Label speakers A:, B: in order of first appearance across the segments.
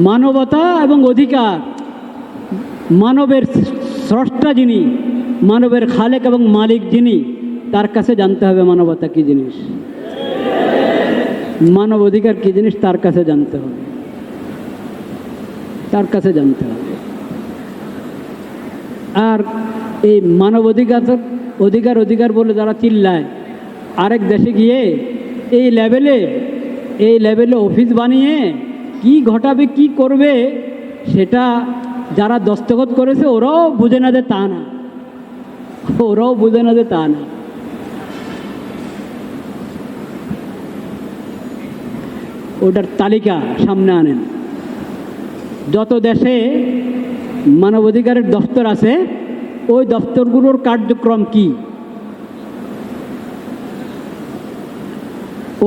A: মানবতা এবং অধিকার, মানবের স্রষ্টা যিনি, মানবের খালেক এবং মালিক যিনি, তার কাছে জানতে হবে মানবতা কী জিনিস, মানব অধিকার কী জিনিস, তার কাছে জানতে হবে, তার কাছে জানতে হবে। আর এই মানব অধিকার অধিকার অধিকার বলে যারা চিল্লায়, আরেক দেশে গিয়ে এই লেভেলে অফিস বানিয়ে কি ঘটাবে কি করবে সেটা যারা দস্তখত করেছে ওরাও বুঝে না যে তা না, ওরাও বুঝে না যে তা না। ওটার তালিকা সামনে আনেন। যত দেশে মানবাধিকারের দপ্তর আছে ওই দপ্তরগুলোর কার্যক্রম কি,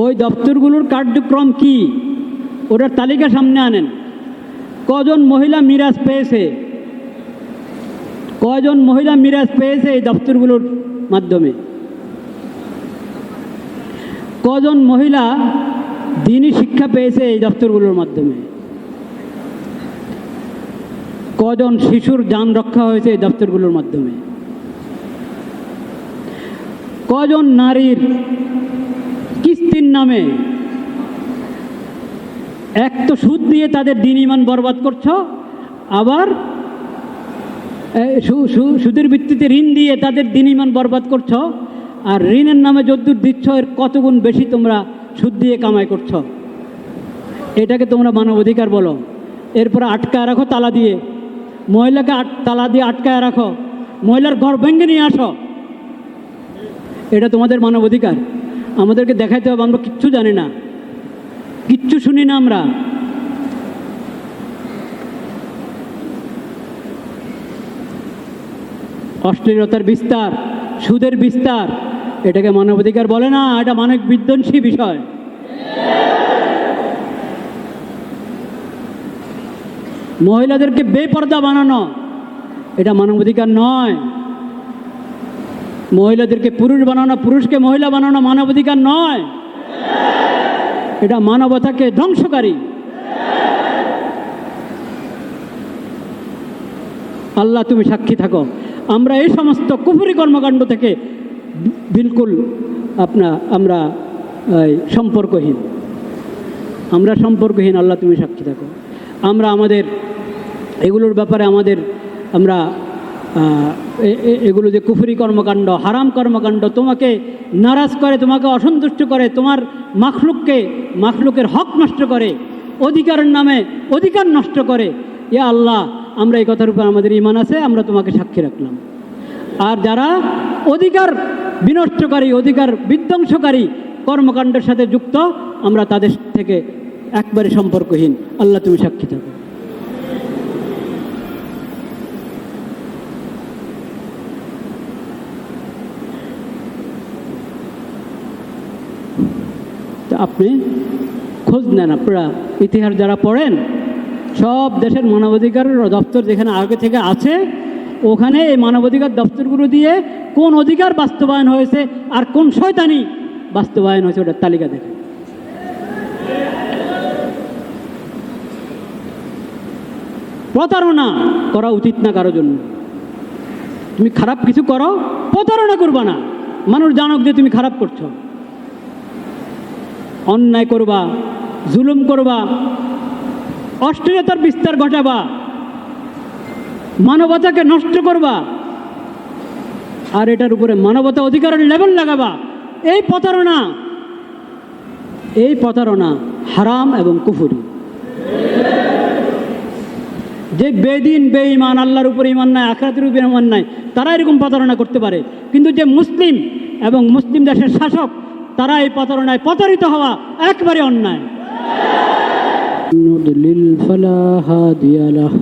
A: ওই দপ্তরগুলোর কার্যক্রম কি, ওটার তালিকা সামনে আনেন। কজন মহিলা মিরাজ পেয়েছে, কজন মহিলা মিরাজ পেয়েছে এই দপ্তরগুলোর মাধ্যমে, কজন মহিলা দ্বীনি শিক্ষা পেয়েছে এই দপ্তরগুলোর মাধ্যমে, কজন শিশুর জান রক্ষা হয়েছে এই দপ্তরগুলোর মাধ্যমে, কজন নারীর কিস্তির নামে এক তো সুদ দিয়ে তাদের দ্বীন ঈমান বরবাদ করছো, আবার সুদের ভিত্তিতে ঋণ দিয়ে তাদের দ্বীন ঈমান বরবাদ করছো, আর ঋণের নামে যদ্দূর দিচ্ছ এর কত গুণ বেশি তোমরা সুদ দিয়ে কামাই করছো। এটাকে তোমরা মানবাধিকার বলো। এরপরে আটকায় রাখো তালা দিয়ে, মহিলাকে তালা দিয়ে আটকায় রাখো, মহিলার ঘর ভেঙে নিয়ে আসো, এটা তোমাদের মানবাধিকার? আমাদেরকে দেখাইতে হবে আমরা কিচ্ছু জানি না, কিচ্ছু শুনি না আমরা। অশ্লীলতার বিস্তার, সুদের বিস্তার, এটাকে মানবাধিকার বলে না, এটা মানব বিধ্বংসী বিষয়। মহিলাদেরকে বেপর্দা বানানো, এটা মানবাধিকার নয়। মহিলাদেরকে পুরুষ বানানো, পুরুষকে মহিলা বানানো মানবাধিকার নয়, এটা মানবতাকে ধ্বংসকারী। আল্লাহ তুমি সাক্ষী থাকো, আমরা এই সমস্ত কুফরি কর্মকাণ্ড থেকে বিলকুল আমরা সম্পর্কহীন, আমরা সম্পর্কহীন। আল্লাহ তুমি সাক্ষী থাকো, আমরা আমাদের এগুলোর ব্যাপারে আমরা এগুলো যে কুফরি কর্মকাণ্ড, হারাম কর্মকাণ্ড তোমাকে নারাজ করে, তোমাকে অসন্তুষ্ট করে, তোমার মাখলুকের হক নষ্ট করে, অধিকারের নামে অধিকার নষ্ট করে, ইয়া আল্লাহ আমরা এই কথার উপর আমাদের ঈমান আছে, আমরা তোমাকে সাক্ষী রাখলাম। আর যারা অধিকার বিনষ্টকারী, অধিকার বিধ্বংসকারী কর্মকাণ্ডের সাথে যুক্ত, আমরা তাদের থেকে একবারে সম্পর্কহীন। আল্লাহ তুমি সাক্ষী থাকো। আপনি খোঁজ নেন, আপনারা ইতিহাস যারা পড়েন, সব দেশের মানবাধিকার দপ্তর যেখানে আগে থেকে আছে, ওখানে এই মানবাধিকার দপ্তরগুলো দিয়ে কোন অধিকার বাস্তবায়ন হয়েছে আর কোন শয়তানি বাস্তবায়ন হয়েছে ওটার তালিকা দেখেন। প্রতারণা করা উচিত না কারোর জন্য। তুমি খারাপ কিছু করো, প্রতারণা করবা না, মানুষ জানুক যে তুমি খারাপ করছো। অন্যায় করবা, জুলুম করবা, অশ্লীলতার বিস্তার ঘটাবা, মানবতাকে নষ্ট করবা, আর এটার উপরে মানবতা অধিকারের লেবেল লাগাবা, এই প্রতারণা হারাম এবং কুফরি। যে বেদিন বেঈমান, আল্লাহর উপর ঈমান নাই, আখিরাতের উপর ঈমান নাই, তারা এরকম প্রতারণা করতে পারে। কিন্তু যে মুসলিম এবং মুসলিম দেশের শাসক, তারা এই প্রতারণায় প্রতারিত হওয়া একবারে অন্যায়। يضلل فلا هادي له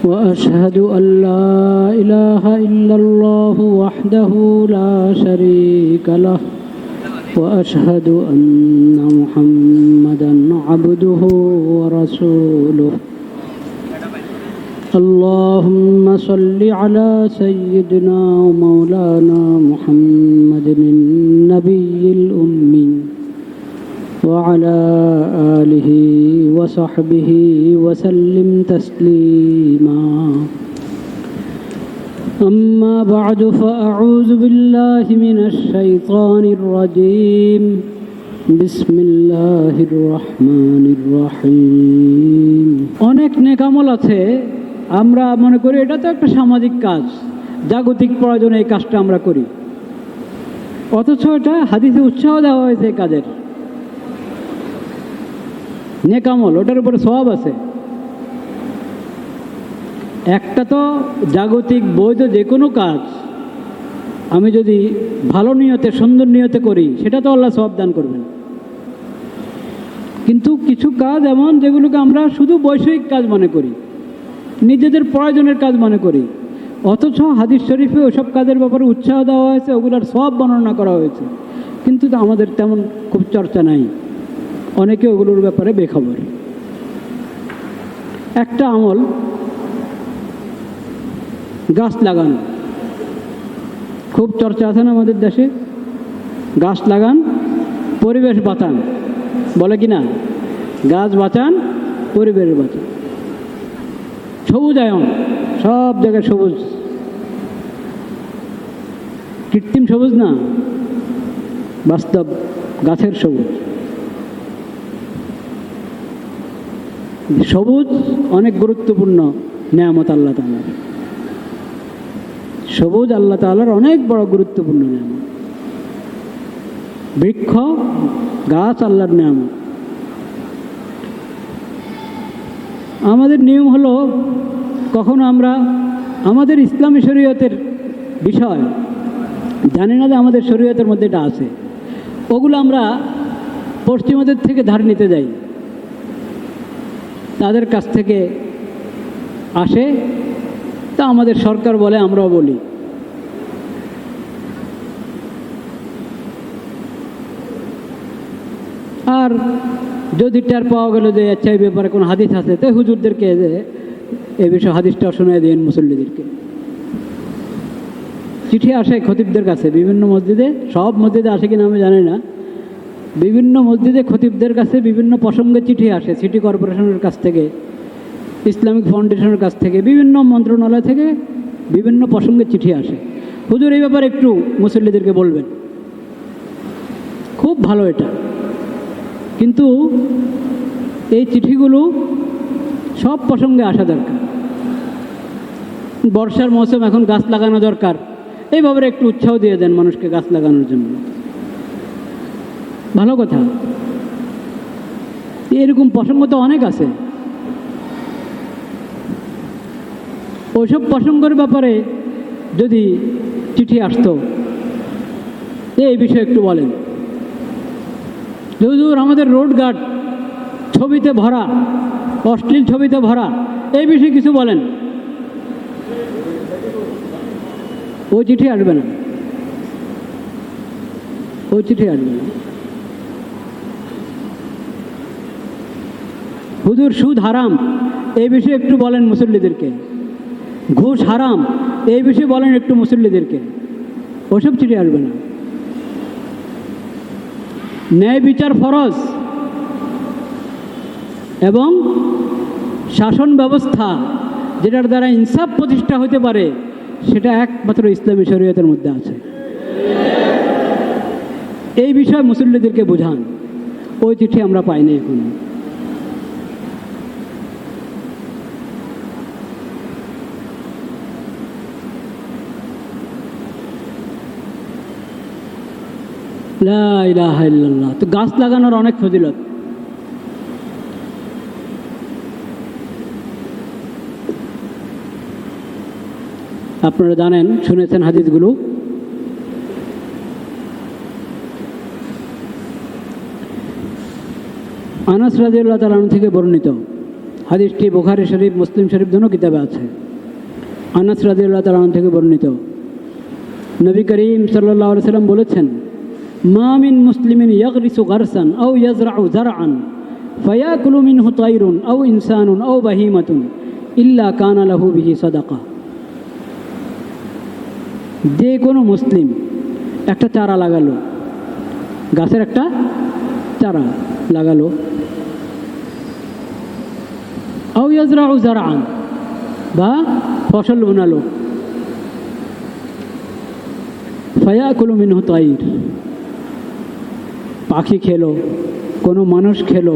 A: وأشهد أن لا إله إلا الله وحده لا شريك له وأشهد أن محمدا عبده ورسوله اللهم صل على سيدنا ومولانا محمد النبي الأمي وعلى آله وصحبه وسلم تسليما أما بعد فأعوذ بالله من الشيطان الرجيم بسم الله الرحمن الرحيم অনেক নেকামল আছে আমরা মনে করি এটা তো একটা সামাজিক কাজ, জাগতিক প্রয়োজনে এই কাজটা আমরা করি, অথচ এটা হাদিসে উৎসাহ দেওয়া হয়েছে এই কাজের। নেকামল, ওটার উপরে সওয়াব আছে। একটা তো জাগতিক বৈধ যে কোনো কাজ আমি যদি ভালো নিয়তে সুন্দর নিয়তে করি সেটা তো আল্লাহ সওয়াব দান করবেন, কিন্তু কিছু কাজ এমন যেগুলোকে আমরা শুধু বৈষয়িক কাজ মনে করি, নিজেদের প্রয়োজনের কাজ মনে করি, অথচ হাদিস শরীফে ওসব কাজের ব্যাপারে উৎসাহ দেওয়া হয়েছে, ওগুলোর সওয়াব বর্ণনা করা হয়েছে, কিন্তু আমাদের তেমন খুব চর্চা নাই, অনেকে ওগুলোর ব্যাপারে বেখবর। একটা আমল গাছ লাগানো, খুব চর্চা আছে না আমাদের দেশে, গাছ লাগান পরিবেশ বাঁচান, বলে কি না, গাছ বাঁচান পরিবেশ বাঁচান, সবুজায়ন, সব জায়গায় সবুজ, কৃত্রিম সবুজ না, বাস্তব গাছের সবুজ। সবুজ অনেক গুরুত্বপূর্ণ নেয়ামত আল্লাহ তাআলার, সবুজ আল্লাহ তাআলার অনেক বড় গুরুত্বপূর্ণ নেয়ামত। বৃক্ষ, গাছ আল্লাহর নেয়ামত। আমাদের নিয়ম হলো, কখনো আমরা আমাদের ইসলামী শরীয়তের বিষয় জানি না যে আমাদের শরীয়তের মধ্যে এটা আছে, ওগুলো আমরা পশ্চিমাদের থেকে ধার নিতে যাই, তাদের কাছ থেকে আসে, তা আমাদের সরকার বলে, আমরাও বলি। আর যদি টের পাওয়া গেল যে আচ্ছা এই ব্যাপারে কোনো হাদিস আছে, তো হুজুরদেরকে এই বিষয়ে হাদিসটা শোনায় দিন মুসল্লিদেরকে। চিঠি আসে খতিবদের কাছে বিভিন্ন মসজিদে, সব মসজিদে আসে কিনা আমি জানি না, বিভিন্ন মসজিদে খতিবদের কাছে বিভিন্ন প্রসঙ্গে চিঠি আসে, সিটি কর্পোরেশনের কাছ থেকে, ইসলামিক ফাউন্ডেশনের কাছ থেকে, বিভিন্ন মন্ত্রণালয় থেকে বিভিন্ন প্রসঙ্গে চিঠি আসে, হুজুর এই ব্যাপারে একটু মুসল্লিদেরকে বলবেন। খুব ভালো এটা, কিন্তু এই চিঠিগুলো সব প্রসঙ্গে আসা দরকার। বর্ষার মৌসুম, এখন গাছ লাগানো দরকার, এই ব্যাপারে একটু উৎসাহ দিয়ে দেন মানুষকে গাছ লাগানোর জন্য, ভালো কথা। এরকম প্রসঙ্গ তো অনেক আছে, ওইসব প্রসঙ্গের ব্যাপারে যদি চিঠি আসতো, এই বিষয়ে একটু বলেন। হুজুর আমাদের রোডঘাট ছবিতে ভরা, অশ্লীল ছবিতে ভরা, এই বিষয়ে কিছু বলেন, ওই চিঠি আসবে না, ওই চিঠি আসবে না। হুজুর সুদ হারাম, এই বিষয়ে একটু বলেন মুসল্লিদেরকে। ঘুষ হারাম, এই বিষয়ে বলেন একটু মুসল্লিদেরকে, ওসব চিঠি আসবে না। ন্যায় বিচার ফরজ এবং শাসন ব্যবস্থা যেটার দ্বারা ইনসাফ প্রতিষ্ঠা হতে পারে, সেটা একমাত্র ইসলামী শরীয়তের মধ্যে আছে। এই বিষয়ে মুসল্লিদেরকে বোঝান, ওই চিঠি আমরা পাইনি এখন। লা ইলাহা ইল্লাল্লাহ। তো গাছ লাগানোর অনেক ফজিলত। আপনারা জানেন, শুনেছেন হাদিসগুলো। আনাস রাদিয়াল্লাহু তাআলা আনহু থেকে বর্ণিত হাদিসটি বুখারী শরীফ, মুসলিম শরীফ দুটো কিতাবে আছে। আনাস রাদিয়াল্লাহু তাআলা আনহু থেকে বর্ণিত, নবী করিম সাল্লাল্লাহু আলাইহি ওয়াসাল্লাম বলেছেন, মা মিন মুসলিমিন ইয়াগরিসু গারসান আও ইয়াজরাউ যারআন ফায়াকুলু মিনহু তায়রুন আও ইনসানুন আও বাহিমাতুন ইল্লা কানা লাহু বিহি সাদাকা। যে কোনো মুসলিম একটা চারা লাগালো, গাছের একটা চারা, লাগালো, আও ইয়াজরাউ জারআন, বা ফসল বানালো, ফায়াকুলু মিনহু তাইর, পাখি খেলো, কোনো মানুষ খেলো,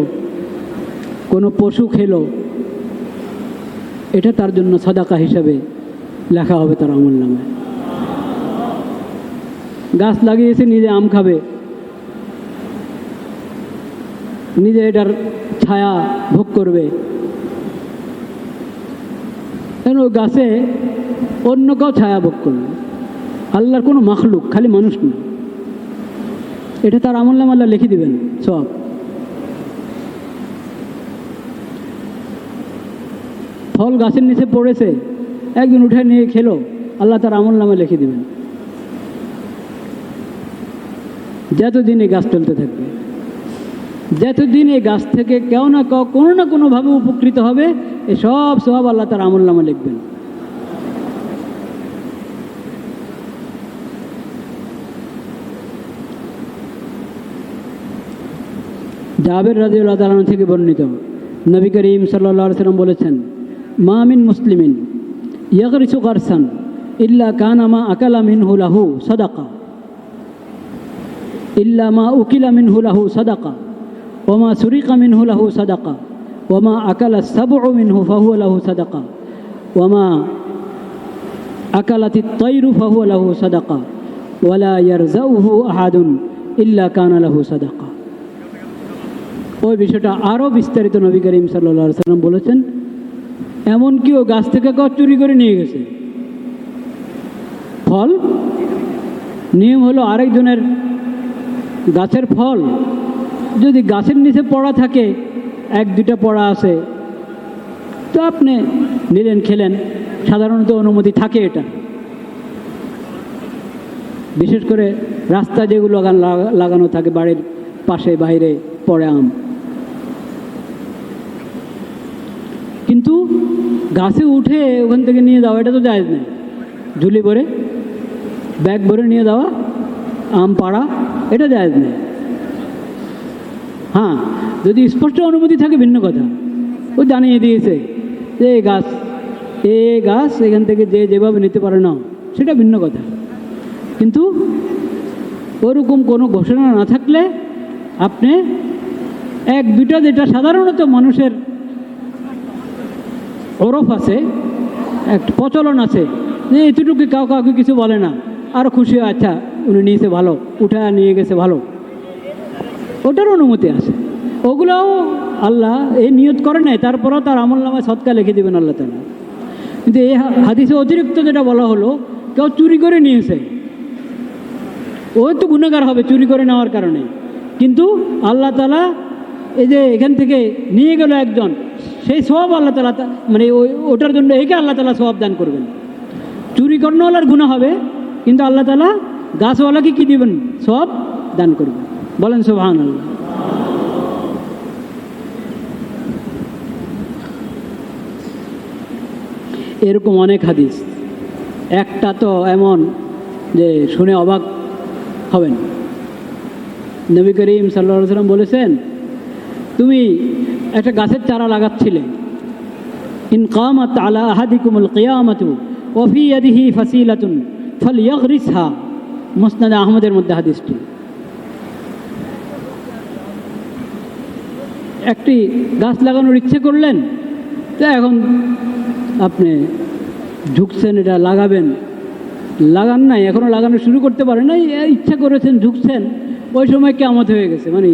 A: কোনো পশু খেলো, এটা তার জন্য সাদাকা হিসাবে লেখা হবে তার আমলনামায়। গাছ লাগিয়েছে, নিজে আম খাবে, নিজে এটার ছায়া ভোগ করবে, কেন ওই গাছে অন্য কেউ ছায়া ভোগ করবে, আল্লাহর কোনো মাখলুক, খালি মানুষ না, এটা তার আমলনামা আল্লাহ লিখে দিবেন সব। ফল গাছের নিচে পড়েছে, একদিন উঠে নিয়ে খেলো, আল্লাহ তার আমলনামা লিখে দিবেন, যতদিন এই গাছ চলতে থাকবে, যতদিন এই গাছ থেকে কেউ না কেউ কোনো না কোনোভাবে উপকৃত হবে, এ সব আল্লাহ তার আমলনামা লিখবেন। জাবের রাদিয়াল্লাহু তাআলা আনহু থেকে বর্ণিত, নবী করিম সাল্লাল্লাহু আলাইহি ওয়াসাল্লাম বলেছেন, মা মিন মুসলিমিন ইয়াগরিসু গারসান ইল্লা কানা মা আকালা মিনহু লাহু সাদাকা, ইল্লা মা উকিলা মিনহু লাহু সাদাকা, ওয়া মা সুরিকা মিনহু লাহু সাদাকা, ওয়া মা আকালা সাবউ মিনহু ফাহুয়া লাহু সাদাকা, ওয়া মা আকালাতিত তায়রু ফাহুয়া লাহু সাদাকা, ওয়া লা ইয়ারজাউহু আহাদুন ইল্লা কানা লাহু সাদাকা। ওই বিষয়টা আরও বিস্তারিত নবী করিম সাল্লাল্লাহু আলাইহি ওয়াসাল্লাম বলেছেন, এমনকি ও গাছ থেকে কেউ চুরি করে নিয়ে গেছে ফল, নিয়ম হলো আরেকজনের গাছের ফল যদি গাছের নিচে পড়া থাকে, এক দুটা পড়া আছে, তো আপনি নিলেন, খেলেন, সাধারণত অনুমতি থাকে এটা, বিশেষ করে রাস্তা যেগুলো লাগানো থাকে বাড়ির পাশে বাইরে পড়ে আম, কিন্তু গাছে উঠে ওখান থেকে নিয়ে যাওয়া এটা তো জায়েজ নেই, ঝুলি ভরে ব্যাগ ভরে নিয়ে যাওয়া আম পাড়া এটা জায়েজ নেই। হ্যাঁ, যদি স্পষ্ট অনুমতি থাকে ভিন্ন কথা, ও জানিয়ে দিয়েছে যে এই গাছ এখান থেকে যেভাবে নিতে পারে না, সেটা ভিন্ন কথা, কিন্তু ওরকম কোনো ঘোষণা না থাকলে আপনি এক দুটা, যেটা সাধারণত মানুষের ওরফ আছে, একটা প্রচলন আছে যে এতটুকু কাউকে কিছু বলে না, আরও খুশি, আচ্ছা উনি নিয়েছে ভালো, উঠে নিয়ে গেছে ভালো, ওটার অনুমতি আছে, ওগুলোও আল্লাহ এই নিয়ত করে নেয়, তারপরেও তার আমলনামায় সদকা লিখে দেবেন আল্লাহ তাআলা। কিন্তু এই হাদিসে অতিরিক্ত যেটা বলা হলো, কেউ চুরি করে নিয়েছে, ও তো গুনাহগার হবে চুরি করে নেওয়ার কারণে, কিন্তু আল্লাহ তাআলা এই যে এখান থেকে নিয়ে গেল একজন, সেই সওয়াব আল্লাহ তাআলা, মানে ওটার জন্য একে আল্লাহ তাআলা সওয়াব দান করবেন। চুরি করানোওয়ালার গুনাহ হবে, কিন্তু আল্লাহ তাআলা গাছওয়ালাকে কি দিবেন? সওয়াব দান করবেন। বলেন সুবহানাল্লাহ। এরকম অনেক হাদিস, একটা তো এমন যে শুনে অবাক হবেন। নবী করিম সাল্লাল্লাহু আলাইহি ওয়াসাল্লাম বলেছেন, তুমি একটা গাছের চারা লাগাচ্ছিলে, ইন কামাত আলা আহাদিকুমুল কিয়ামাতু ওয়া ফি ইয়াদিহি ফাসিলাতুন ফালইগরিসহা, মুসনাদ আহমদের মধ্যে হাদিসটি। একটি গাছ লাগানোর ইচ্ছে করলেন, তো এখন আপনি ঝুঁকছেন, এটা লাগাবেন, লাগান নাই, এখনও লাগানো শুরু করতে পারেন নাই, ইচ্ছা করেছেন, ঝুঁকছেন, ওই সময় কিয়ামত হয়ে গেছে, মানে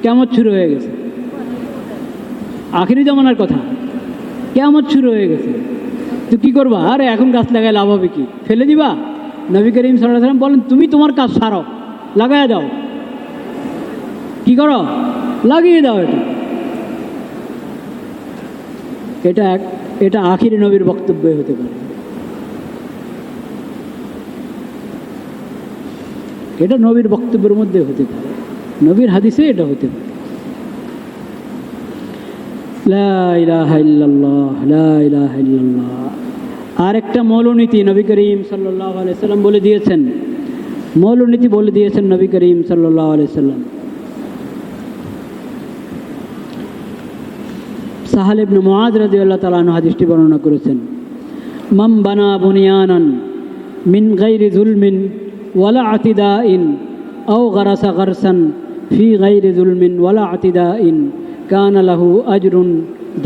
A: কিয়ামত শুরু হয়ে গেছে, আখিরি জামানার কথা, কিয়ামত শুরু হয়ে গেছে, তো কী করবা? আরে এখন গাছ লাগায় লাভ হবে কি? ফেলে দিবা? নবী করিম সাল্লাল্লাহু আলাইহি ওয়াসাল্লাম বলেন, তুমি তোমার কাজ সারো, লাগাইয়া দাও। কি করো? লাগিয়ে দাও। এটা আখিরি নবীর বক্তব্য হতে পারে, এটা নবীর বক্তব্যের মধ্যে হতে পারে, নবীর হাদিসে এটা হতে পারে। লা ইলাহা ইল্লাল্লাহ, লা ইলাহা ইল্লাল্লাহ। আর একটা মৌলনীতি নবী করিম সাল্লাল্লাহু আলাইহি সাল্লাম বলে দিয়েছেন, মৌলনীতি বলে দিয়েছেন নবী করিম সাল্লাল্লাহু আলাইহি সাল্লাম। সাহাল ইবনে মুআয রাদিয়াল্লাহু তাআলা আনহু হাদিসটি বর্ণনা করেছেন, মান বানা বুনিয়ানান মিন গায়রি যুলমিন ওয়ালা আতিদাইন আও গারাসা গারসান ফি গায়রি যুলমিন ওয়ালা আতিদাইন কানা লাহু আজরুন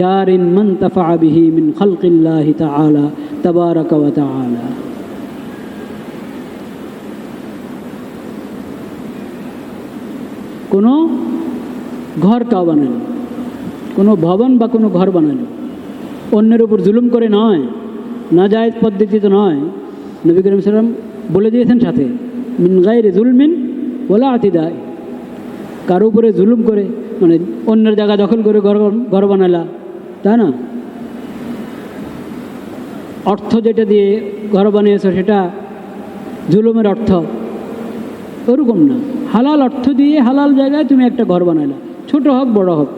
A: জারিন মান তাফা বিহি মিন খালকিল্লাহি তাআলা তাবারাকা ওয়া তাআলা। কোনো ঘর কাউ বানালো, কোনো ভবন বা কোনো ঘর বানালো, অন্যের উপর জুলুম করে নয়, নাজায়েজ পদ্ধতিতে নয়। নবী করিম সাল্লাল্লাহু আলাইহি ওয়াসাল্লাম বলে দিয়েছেন সাথে, মিন গায়রি যুলমিন ওয়ালা আতিদাই, কারো উপরে জুলুম করে, মানে অন্যের জায়গা দখল করে ঘর বানালা, তাই না? অর্থ যেটা দিয়ে ঘর বানিয়েছো সেটা জুলুমের অর্থ, ওরকম না। হালাল অর্থ দিয়ে হালাল জায়গায় তুমি একটা ঘর বানাইলা, ছোট হোক বড় হোক।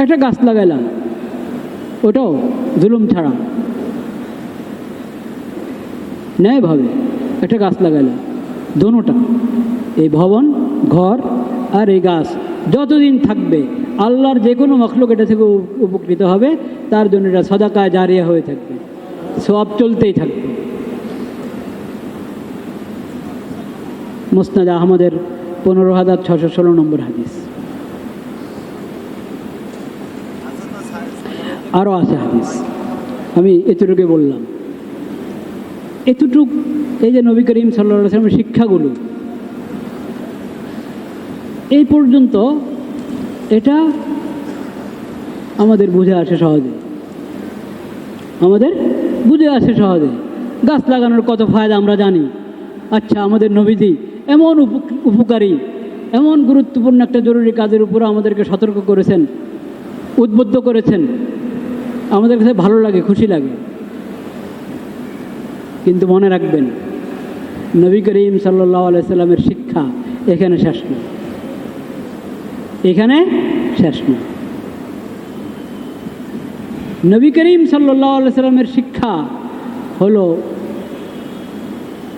A: একটা গাছ লাগাইলা, ওটাও জুলুম ছাড়া, ন্যায়ভাবে একটা গাছ লাগাইলা। দোনোটা, এই ভবন, ঘর আর এই গাছ যতদিন থাকবে আল্লাহর যে কোনো মখলুক এটা থেকে উপকৃত হবে, তার জন্য এটা সাদাকায়ে জারিয়া হয়ে থাকবে, সওয়াব চলতেই থাকবে। মুসনাদ আহমদের 15,616 নম্বর হাদিস। আরও আছে হাদিস, আমি এতটুকু বললাম। এতটুক এই যে নবী করিম সাল্লাল্লাহু আলাইহি ওয়াসাল্লামের শিক্ষাগুলো এই পর্যন্ত, এটা আমাদের বুঝে আসে সহজে, আমাদের বুঝে আসে সহজে। গাছ লাগানোর কত ফায়দা আমরা জানি। আচ্ছা, আমাদের নবীজি এমন উপকারী, এমন গুরুত্বপূর্ণ একটা জরুরি কাজের উপর আমাদেরকে সতর্ক করেছেন, উদ্বুদ্ধ করেছেন, আমাদের কাছে ভালো লাগে, খুশি লাগে। কিন্তু মনে রাখবেন, নবী করিম সাল্লাল্লাহু আলাইহি সাল্লামের শিক্ষা এখানে শেষ না, এখানে শেষ না। নবী করিম সাল্লাল্লাহু আলাইহি সাল্লামের শিক্ষা হলো,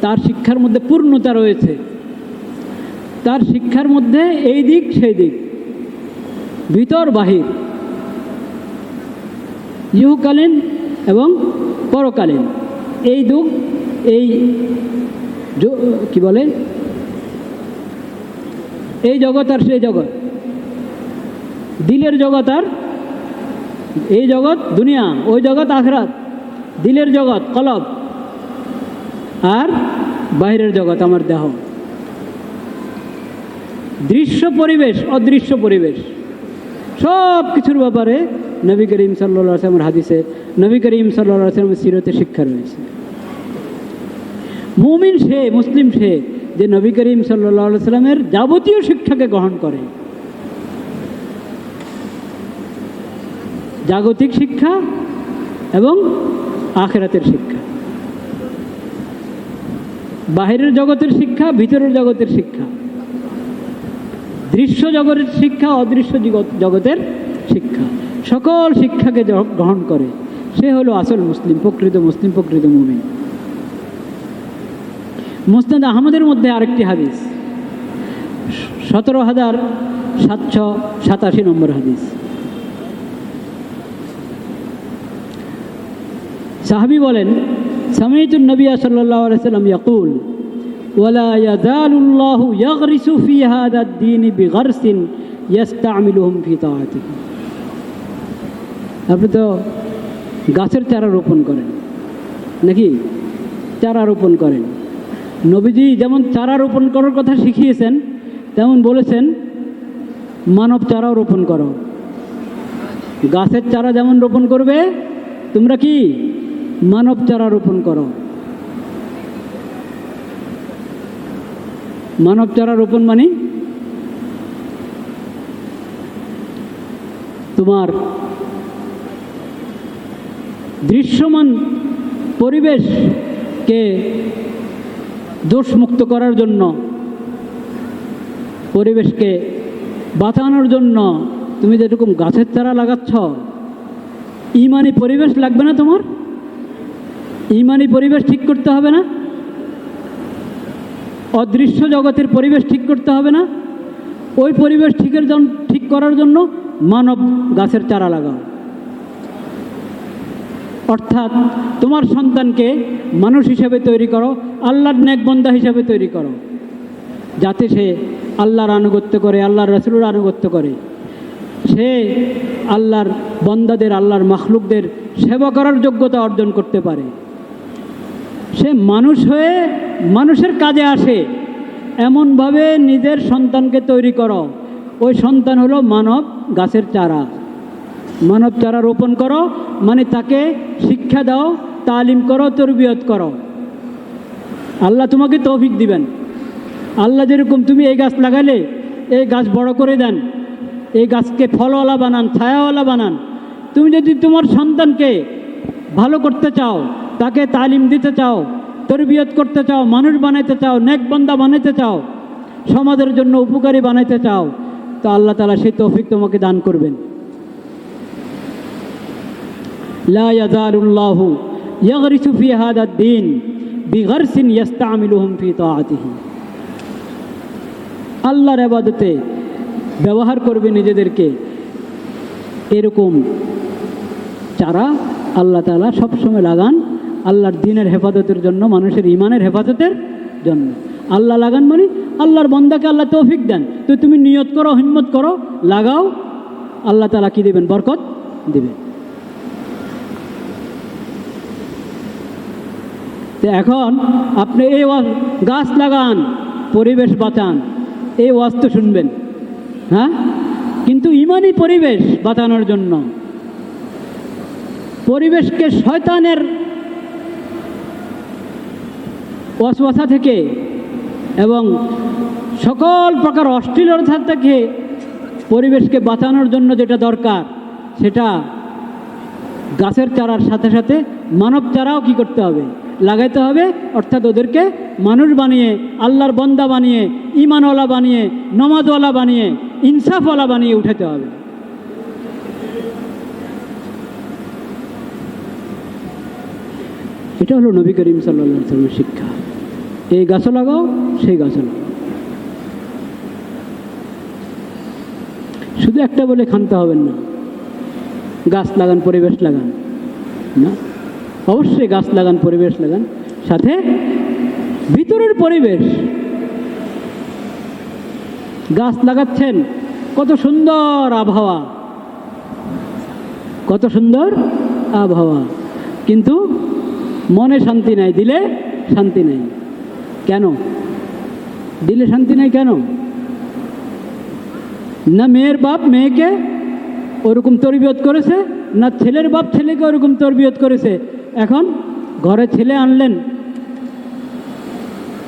A: তার শিক্ষার মধ্যে পূর্ণতা রয়েছে। তার শিক্ষার মধ্যে এই দিক সেই দিক, ভিতর বাহির, ইহকালীন এবং পরকালীন, এই দুঃখ, এই কি বলে, এই জগৎ আর সেই জগৎ, দিলের জগৎ আর এই জগৎ দুনিয়া, ওই জগৎ আখিরাত, দিলের জগৎ কলব আর বাইরের জগৎ আমার দেহ, দৃশ্য পরিবেশ অদৃশ্য পরিবেশ, সব কিছুর ব্যাপারে নবী করিম সাল্লাল্লাহু আলাইহি ওয়াসাল্লামের হাদিসে, নবী করিম সাল্লাল্লাহু আলাইহি ওয়াসাল্লামের সিরতে শিক্ষা রয়েছে। মুমিন সে, মুসলিম সে, যে নবী করিম সাল্লাল্লাহু আলাইহি ওয়াসাল্লামের যাবতীয় শিক্ষাকে গ্রহণ করে। জাগতিক শিক্ষা এবং আখিরাতের শিক্ষা, বাহিরের জগতের শিক্ষা, ভিতরের জগতের শিক্ষা, দৃশ্য জগতের শিক্ষা, অদৃশ্য জগতের শিক্ষা, সকল শিক্ষাকে গ্রহণ করে, সে হলো আসল মুসলিম, প্রকৃত মুসলিম, প্রকৃত মুমিন। মুসনাদ আহমদের মধ্যে আরেকটি হাদিস, 17,787 নম্বর হাদিস। সাহাবী বলেন, সামিতুন নবী সাল্লাল্লাহু আলাইহি ওয়াসাল্লাম ইয়াকুল ওয়ালা ইয়াজালুল্লাহু ইয়াগরিসু ফি হাযা ad-দীন বিগারসিন ইস্তামিলুহুম ফি তাআতিহি। আপনি তো গাছের চারা রোপণ করেন নাকি? চারা রোপণ করেন। নবীজি যেমন চারা রোপণ করার কথা শিখিয়েছেন, তেমন বলেছেন মানব চারাও রোপণ করো। গাছের চারা যেমন রোপণ করবে, তোমরা কি মানব চারা রোপণ করো। মানব চারা রোপণ মানে তোমার দৃশ্যমান পরিবেশকে দোষমুক্ত করার জন্য, পরিবেশকে বাঁচানোর জন্য তুমি যেরকম গাছের চারা লাগাচ্ছ, ইমানি পরিবেশ লাগবে না তোমার? ইমানি পরিবেশ ঠিক করতে হবে না? অদৃশ্য জগতের পরিবেশ ঠিক করতে হবে না? ওই পরিবেশ ঠিক করার জন্য মানব গাছের চারা লাগাও। অর্থাৎ তোমার সন্তানকে মানুষ হিসেবে তৈরি করো, আল্লাহর নেকবন্দা হিসেবে তৈরি করো, যাতে সে আল্লাহর আনুগত্য করে, আল্লাহর রাসূলের আনুগত্য করে, সে আল্লাহর বন্দাদের, আল্লাহর মাখলুকদের সেবা করার যোগ্যতা অর্জন করতে পারে। সে মানুষ হয়ে মানুষের কাজে আসে, এমনভাবে নিজের সন্তানকে তৈরি করো। ওই সন্তান হলো মানব গাছের চারা। মানব চারা রোপণ করো মানে তাকে শিক্ষা দাও, তালিম করো, তরবিয়ত করো। আল্লাহ তোমাকে তৌফিক দিবেন। আল্লাহ যেরকম তুমি এই গাছ লাগালে এই গাছ বড় করে দেন, এই গাছকে ফলওয়ালা বানান, ছায়াওয়ালা বানান। তুমি যদি তোমার সন্তানকে ভালো করতে চাও, তাকে তালিম দিতে চাও, তরবিয়ত করতে চাও, মানুষ বানাইতে চাও, নেকবান্দা বানাইতে চাও, সমাজের জন্য উপকারী বানাইতে চাও, তো আল্লাহ তাআলা সেই তৌফিক তোমাকে দান করবেন। লা ইয়াজালুল্লাহু ইয়াগরিসু ফি হাদা দ্বীন বিগরসিন ইস্তামিলুহুম ফি তাআতিহি। আল্লাহর ইবাদতে ব্যবহার করবে নিজেদেরকে, এরকম চারা আল্লাহ তাআলা সবসময় লাগান আল্লাহর দ্বীনের হেফাজতের জন্য, মানুষের ঈমানের হেফাজতের জন্য। আল্লাহ লাগান মানে আল্লাহর বান্দাকে আল্লাহ তৌফিক দেন। তো তুমি নিয়ত করো, হিম্মত করো, লাগাও, আল্লাহ তাআলা কি দিবেন? বরকত দিবেন। তো এখন আপনি এই গাছ লাগান, পরিবেশ বাঁচান, এই ওয়াজ তো শুনবেন, হ্যাঁ, কিন্তু ইমানি পরিবেশ বাঁচানোর জন্য পরিবেশকে শয়তানের ওয়াসওয়াসা থেকে এবং সকল প্রকার অশ্লীলতা থেকে পরিবেশকে বাঁচানোর জন্য যেটা দরকার, সেটা গাছের চারার সাথে সাথে মানব চারাও কি করতে হবে? লাগাইতে হবে। অর্থাৎ ওদেরকে মানুষ বানিয়ে, আল্লাহর বন্দা বানিয়ে, ঈমানওয়ালা বানিয়ে, নমাজওয়ালা বানিয়ে, ইনসাফওয়ালা বানিয়ে উঠাতে হবে। এটা হলো নবী করিম সাল্লাল্লাহু আলাইহি ওয়াসাল্লামের শিক্ষা। এই গাছও লাগাও, সেই গাছও লাগাও। শুধু একটা বলে ক্ষান্ত হবেন না, গাছ লাগান, পরিবেশ লাগান না, অবশ্যই গাছ লাগান, পরিবেশ লাগান, সাথে ভিতরের পরিবেশ। গাছ লাগাচ্ছেন, কত সুন্দর আবহাওয়া, কত সুন্দর আবহাওয়া, কিন্তু মনে শান্তি নাই, দিলে শান্তি নেই। কেন দিলে শান্তি নেই? কেন? না মেয়ের বাপ মেয়েকে ওরকম তরবিয়ত করেছে, না ছেলের বাপ ছেলেকে ওরকম তরবিয়ত করেছে। এখন ঘরে ছেলে আনলেন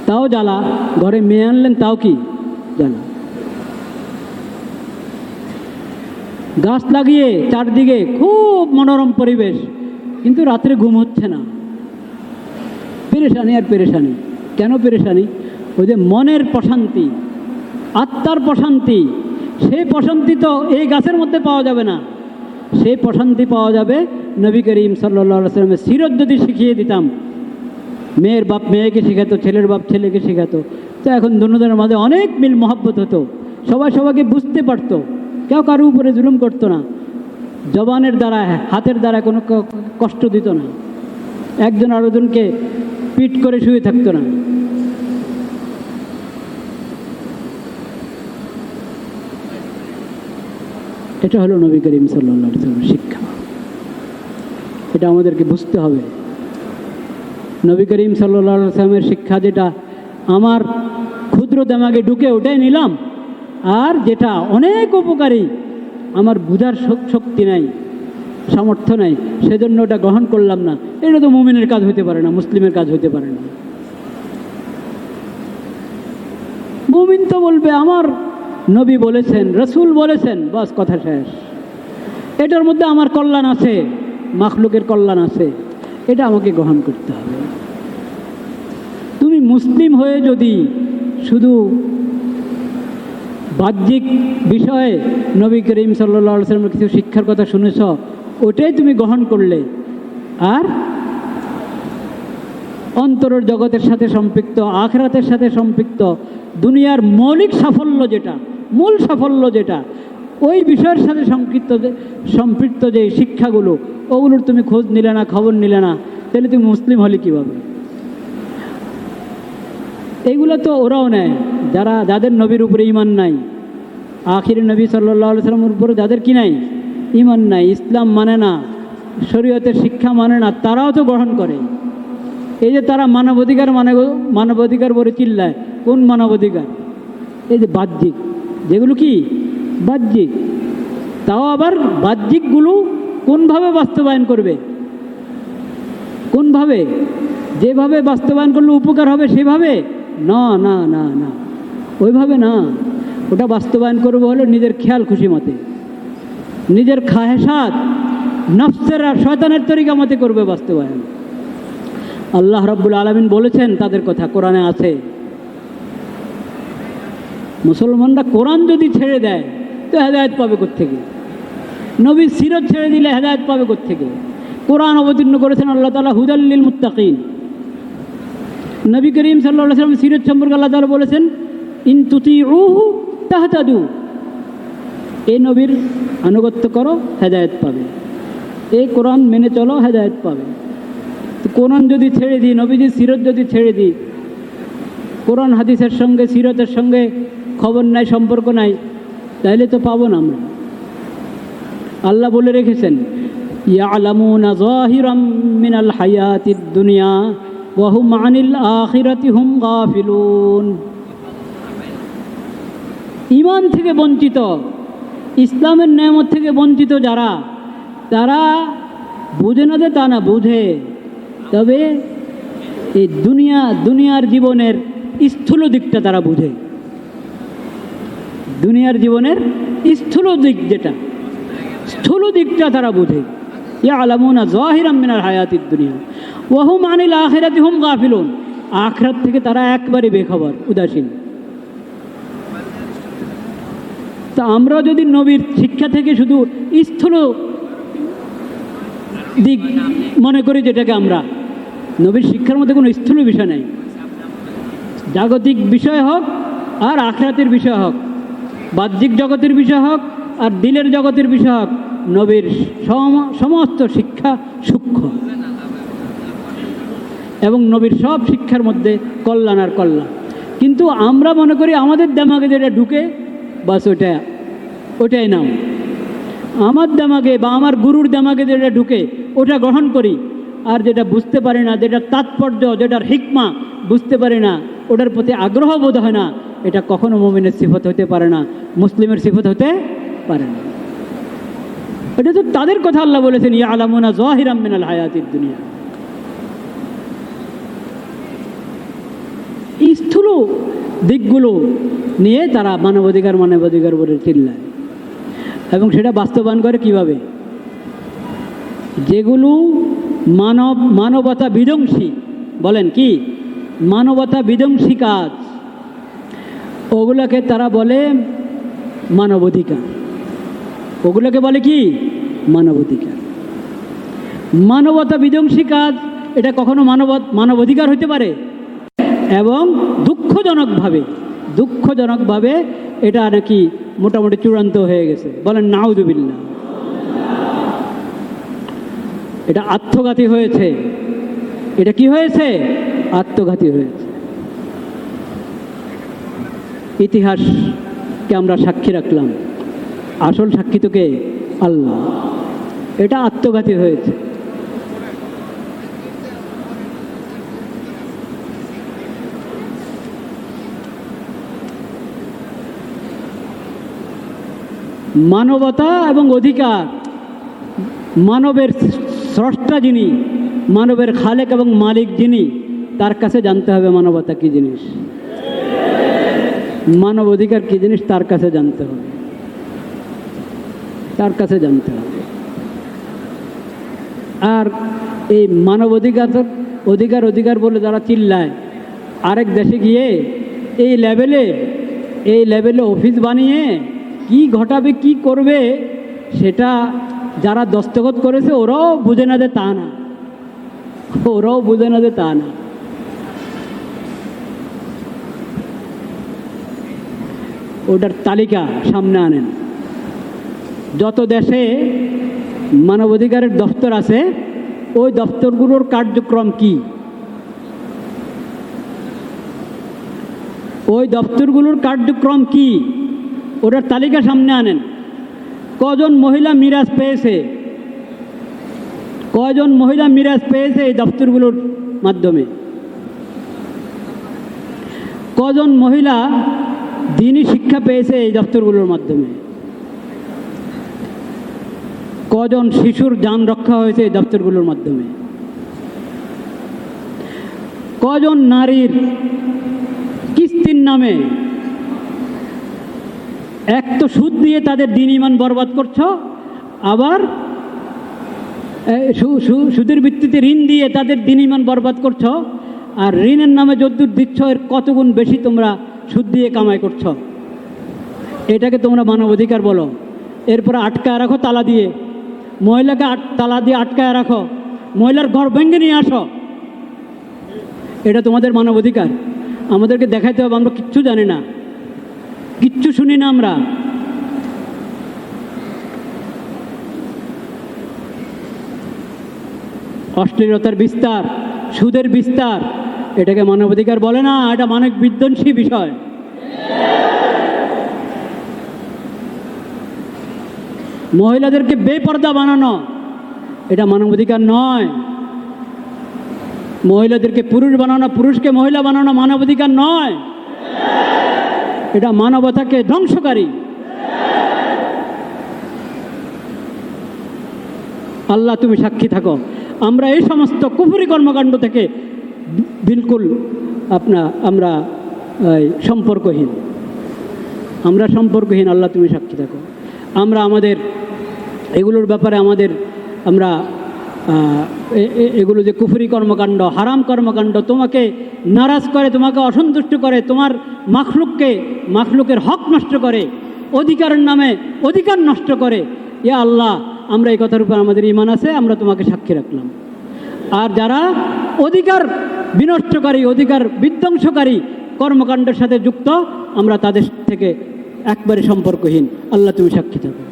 A: তাও জ্বালা, ঘরে মেয়ে আনলেন তাও কি জ্বালা। গাছ লাগিয়ে চারদিকে খুব মনোরম পরিবেশ, কিন্তু রাত্রে ঘুম হচ্ছে না, পেরেশানি আর পেরেশানি। কেন পেরেশানি? ওই যে মনের প্রশান্তি, আত্মার প্রশান্তি, সেই প্রশান্তি তো এই গাছের মধ্যে পাওয়া যাবে না। সেই প্রশান্তি পাওয়া যাবে নবী করিম সাল্লাল্লাহু আলাইহি ওয়াসাল্লামের সিরত যদি শিখিয়ে দিতাম। মেয়ের বাপ মেয়েকে শেখাতো, ছেলের বাপ ছেলেকে শেখাতো, তো এখন দুজনের মাঝে অনেক মিল মহব্বত হতো, সবাই সবাইকে বুঝতে পারতো, কেউ কারো উপরে জুলুম করতো না, জবানের দ্বারা হাতের দ্বারা কোনো কষ্ট দিত না, একজন আরেকজনকে পিট করে শুয়ে থাকতো না। এটা হলো নবী করিম সাল্লাল্লাহু আলাইহি ওয়াসাল্লামের শিক্ষা। এটা আমাদেরকে বুঝতে হবে। নবী করিম সাল্লাল্লাহু আলাইহি ওয়াসাল্লামের শিক্ষা যেটা আমার ক্ষুদ্র দিমাগে ঢুকে ওটাই নিলাম, আর যেটা অনেক উপকারী আমার বুঝার শক্তি নাই, সামর্থ্য নাই, সেজন্য ওটা গ্রহণ করলাম না। এটা তো মুমিনের কাজ হতে পারে না, মুসলিমের কাজ হতে পারে না। মুমিন তো বলবে আমার নবী বলেছেন, রসুল বলেছেন, বাস কথা শেষ। এটার মধ্যে আমার কল্যাণ আছে, মাখলুকের কল্যাণ আছে, এটা আমাকে গ্রহণ করতে হবে। তুমি মুসলিম হয়ে যদি শুধু বাহ্যিক বিষয়ে নবী করিম সাল্লাল্লাহু আলাইহি ওয়াসাল্লামের কিছু শিক্ষার কথা শুনেছ, ওটাই তুমি গ্রহণ করলে, আর অন্তরের জগতের সাথে সম্পৃক্ত, আখিরাতের সাথে সম্পৃক্ত দুনিয়ার মৌলিক সাফল্য যেটা, মূল সাফল্য যেটা, ওই বিষয়ের সাথে সম্পৃক্ত যে শিক্ষাগুলো, ওগুলোর তুমি খোঁজ নিলে না, খবর নিলে না, তাহলে তুমি মুসলিম হলে কীভাবে? এইগুলো তো ওরাও নেয়, যাদের নবীর উপরে ঈমান নাই, আখির নবী সাল্লাল্লাহু আলাইহি সাল্লামের উপরে যাদের কি নাই, ঈমান নাই, ইসলাম মানে না, শরীয়তের শিক্ষা মানে না, তারাও তো গ্রহণ করে। এই যে তারা মানবাধিকার বলে চিল্লায়, কোন মানবাধিকার? এই যে বাহ্যিক, যেগুলো কি বাহ্যিক, তাও আবার বাহ্যিকগুলো কোনভাবে বাস্তবায়ন করবে? কোনভাবে? যেভাবে বাস্তবায়ন করলে উপকার হবে সেভাবে না, না, না, না, ওইভাবে না। ওটা বাস্তবায়ন করবে হলো নিজের খেয়াল খুশি মতে, নিজের খাহেসাত, নফসের আর শয়তানের তরিকা মতে করবে বাস্তবায়ন। আল্লাহ রাব্বুল আলামিন বলেছেন তাদের কথা, কোরআনে আছে। মুসলমানরা কোরআন যদি ছেড়ে দেয় তো হেদায়েত পাবে কোত্থেকে? নবীর সিরত ছেড়ে দিলে হেদায়েত পাবে কোত্থেকে? কোরআন অবতীর্ণ করেছেন আল্লাহ তাআলা হুদাল লিল মুত্তাকিন। নবী করিম সাল্লাল্লাহু আলাইহি ওয়াসাল্লাম সিরত সম্পর্কে আল্লাহ তাআলা বলেছেন ইন তুতিউহু তাহতাদু, এই নবীর আনুগত্য করো হেদায়েত পাবে, এই কোরআন মেনে চলো হেদায়েত পাবে। তো কোরআন যদি ছেড়ে দিই, নবীজির সিরত যদি ছেড়ে দিই, কোরআন হাদিসের সঙ্গে সিরতের সঙ্গে খবর নাই, সম্পর্ক নাই, তাহলে তো পাবো না আমরা। আল্লাহ বলে রেখেছেন ইয়ালামুনা যাহিরাম মিনাল হায়াতিদ দুনিয়া ওয়া হুম আনিল আখিরাতি হুম গাফিলুন। ঈমান থেকে বঞ্চিত, ইসলামের নেয়ামত থেকে বঞ্চিত যারা, তারা বুঝে না যে তা না, বুঝে, তবে এই দুনিয়ার জীবনের স্থূল দিকটা তারা বুঝে। দুনিয়ার জীবনের স্থূল দিক, যেটা স্থূল দিকটা তারা বুঝে। ইয়ালামুনা যাহিরাম মিনাল হায়াতিদ দুনিয়া ওয়া হুম আনিল আখিরাতি হুম গাফিলুন, আখিরাত থেকে তারা একবারে বেখবর, উদাসীন। তা আমরা যদি নবীর শিক্ষা থেকে শুধু স্থূল দিক মনে করি, যেটাকে আমরা, নবীর শিক্ষার মধ্যে কোনো স্থূল বিষয় নেই, জাগতিক বিষয় হোক আর আখিরাতের বিষয় হোক, বাহ্যিক জগতের বিষয় হোক আর দিলের জগতের বিষয় হোক, নবীর সমস্ত শিক্ষা সূক্ষ্ম, এবং নবীর সব শিক্ষার মধ্যে কল্যাণ আর কল্যাণ। কিন্তু আমরা মনে করি আমাদের দেমাগে যেটা ঢুকে বাস ওটাই নাও, আমার দেমাগে বা আমার গুরুর দেমাগে যেটা ঢুকে ওটা গ্রহণ করি, আর যেটা বুঝতে পারি না, যেটার তাৎপর্য, যেটার হিকমা বুঝতে পারি না, ওটার প্রতি আগ্রহ বোধ হয় না, এটা কখনো মুমিনের সিফত হতে পারে না, মুসলিমের সিফত হতে পারে না। এটা তো তাদের কথা আল্লাহ বলেছেন ইয়ালামুনা যাহিরাম মিনাল হায়াতিদ দুনিয়া। এই স্থূল দিকগুলো নিয়ে তারা মানবাধিকার বলে চিল্লায়, এবং সেটা বাস্তবায়ন করে কিভাবে? যেগুলো মানবতা বিধ্বংসী, বলেন কি মানবতা বিধ্বংসী কাজ, ওগুলোকে তারা বলে মানবাধিকার। ওগুলোকে বলে কি মানবাধিকার। মানবতা বিধ্বংসী কাজ, এটা কখনো মানবাধিকার হতে পারে? এবং দুঃখজনকভাবে এটা নাকি মোটামুটি চূড়ান্ত হয়ে গেছে, বলেন নাউযুবিল্লাহ। এটা আত্মঘাতী হয়েছে। এটা কি হয়েছে? আত্মঘাতী হয়েছে। ইতিহাসকে আমরা সাক্ষী রাখলাম, আসল সাক্ষী তো কে? আল্লাহ। এটা আত্মঘাতী হয়েছে। মানবতা এবং অধিকার, মানবের স্রষ্টা যিনি, মানবের খালেক এবং মালিক যিনি, তার কাছে জানতে হবে মানবতা কি জিনিস, মানব অধিকার কি জিনিস, তার কাছে জানতে হবে, তার কাছে জানতে হবে। আর এই মানব অধিকার বলে যারা চিল্লায়, আরেক দেশে গিয়ে এই লেভেলে অফিস বানিয়ে কি ঘটাবে, কি করবে, সেটা যারা দস্তখত করেছে ওরাও বুঝে না যে তা না, ওটার তালিকা সামনে আনেন। যত দেশে মানবাধিকারের দপ্তর আছে ওই দপ্তরগুলোর কার্যক্রম কি, ওই দপ্তরগুলোর কার্যক্রম কি ওটার তালিকা সামনে আনেন। কজন মহিলা মিরাজ পেয়েছে, কজন মহিলা মিরাজ পেয়েছে এই দপ্তরগুলোর মাধ্যমে, কজন মহিলা দ্বীনি শিক্ষা পেয়েছে এই দপ্তরগুলোর মাধ্যমে, কজন শিশুর জান রক্ষা হয়েছে এই দপ্তরগুলোর মাধ্যমে, কজন নারীর কিস্তির নামে এক তো সুদ দিয়ে তাদের দ্বীন ঈমান বরবাদ করছো, আবার সুদের ভিত্তিতে ঋণ দিয়ে তাদের দ্বীন ঈমান বরবাদ করছো, আর ঋণের নামে যদ্দূর দিচ্ছ এর কত গুণ বেশি তোমরা সুদ দিয়ে কামাই করছো। এটাকে তোমরা মানবাধিকার বলো। এরপরে আটকায় রাখো তালা দিয়ে, মহিলাকে তালা দিয়ে আটকায় রাখো, মহিলার ঘর ভেঙে নিয়ে আসো, এটা তোমাদের মানবাধিকার? আমাদেরকে দেখাইতে হবে আমরা কিচ্ছু জানি না, কিচ্ছু শুনি না আমরা। অশ্লীলতার বিস্তার, সুদের বিস্তার, এটাকে মানবাধিকার বলে না, এটা মানব বিধ্বংসী বিষয়। মহিলাদেরকে বেপর্দা বানানো, এটা মানবাধিকার নয়। মহিলাদেরকে পুরুষ বানানো, পুরুষকে মহিলা বানানো মানবাধিকার নয়, এটা মানবতাকে ধ্বংসকারী। আল্লাহ তুমি সাক্ষী থাকো, আমরা এই সমস্ত কুফরি কর্মকাণ্ড থেকে বিলকুল আমরা সম্পর্কহীন, আমরা সম্পর্কহীন। আল্লাহ তুমি সাক্ষী থাকো, আমরা আমাদের এগুলোর ব্যাপারে আমরা এগুলো যে কুফরি কর্মকাণ্ড, হারাম কর্মকাণ্ড তোমাকে নারাজ করে, তোমাকে অসন্তুষ্ট করে, তোমার মাখলুকের হক নষ্ট করে, অধিকারের নামে অধিকার নষ্ট করে, ইয়া আল্লাহ আমরা এই কথার উপর আমাদের ঈমান আছে, আমরা তোমাকে সাক্ষী রাখলাম। আর যারা অধিকার বিনষ্টকারী, অধিকার বিধ্বংসকারী কর্মকাণ্ডের সাথে যুক্ত, আমরা তাদের থেকে একবারে সম্পর্কহীন। আল্লাহ তুমি সাক্ষী থাকো।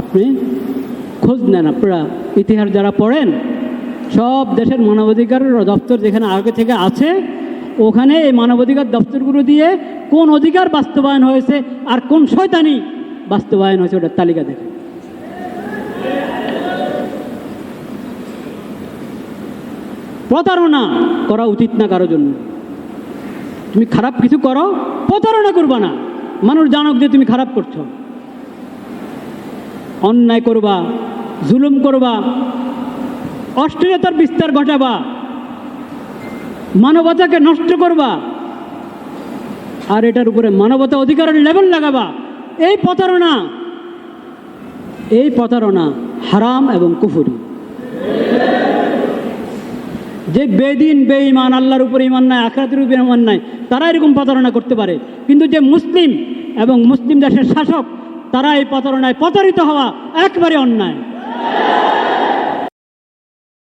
A: আপনি খোঁজ নেন, আপনারা ইতিহাস যারা পড়েন, সব দেশের মানবাধিকার দপ্তর যেখানে আগে থেকে আছে, ওখানে এই মানবাধিকার দপ্তরগুলো দিয়ে কোন অধিকার বাস্তবায়ন হয়েছে আর কোন শয়তানি বাস্তবায়ন হয়েছে ওটার তালিকা দেখেন। প্রতারণা করা উচিত না কারোর জন্য। তুমি খারাপ কিছু করো, প্রতারণা করবা না, মানুষ জানুক যে তুমি খারাপ করছো। অন্যায় করবা, জুলুম করবা, অশ্লীলতার বিস্তার ঘটাবা, মানবতাকে নষ্ট করবা, আর এটার উপরে মানবতা অধিকারের লেবেল লাগাবা, এই প্রতারণা হারাম এবং কুফরি। যে বেদিন বেঈমান, আল্লাহর উপর ঈমান নাই, আখিরাতের উপর ঈমান নাই, তারা এরকম প্রতারণা করতে পারে। কিন্তু যে মুসলিম এবং মুসলিম দেশের শাসক, তারা এই প্রতারণায় প্রতারিত হওয়া একবারে অন্যায়।